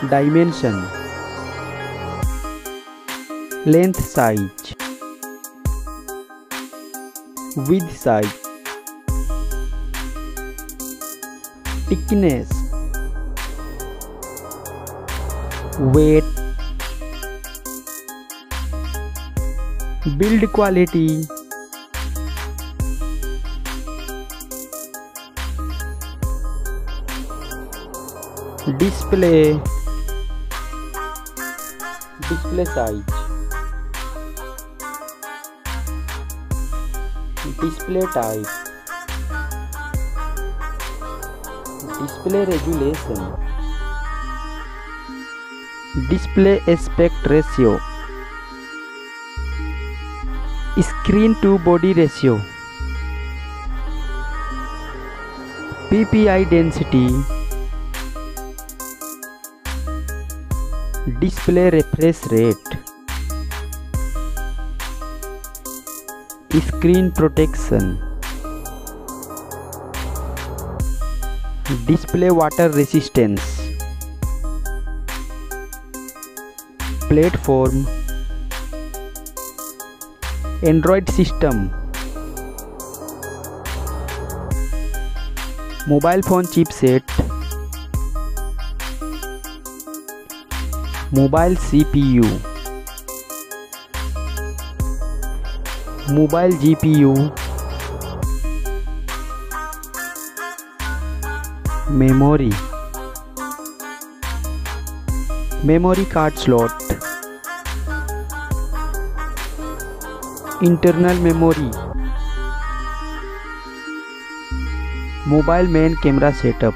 Dimension, length size, width size, thickness, weight, build quality, display size, display type, display resolution, display aspect ratio, screen to body ratio, PPI density, display refresh rate, screen protection, display water resistance, platform, Android system, mobile phone chipset, mobile CPU, mobile GPU, memory card slot, internal memory, mobile main camera setup.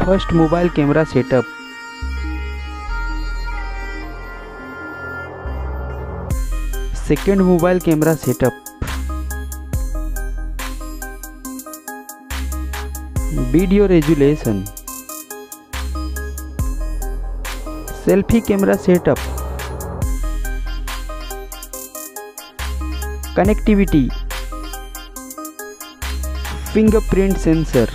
First, mobile camera setup. Second, mobile camera setup. Video resolution. Selfie camera setup. Connectivity. Fingerprint sensor.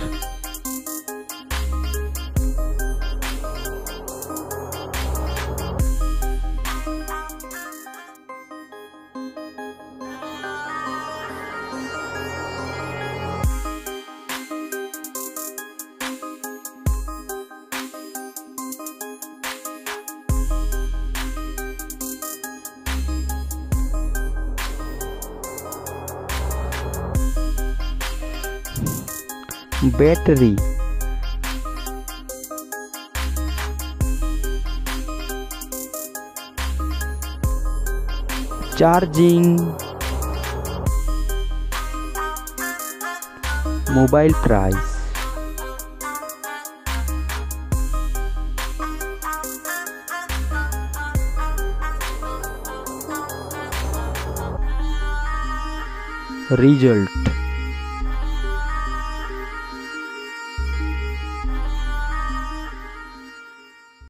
Battery, charging, mobile price, result.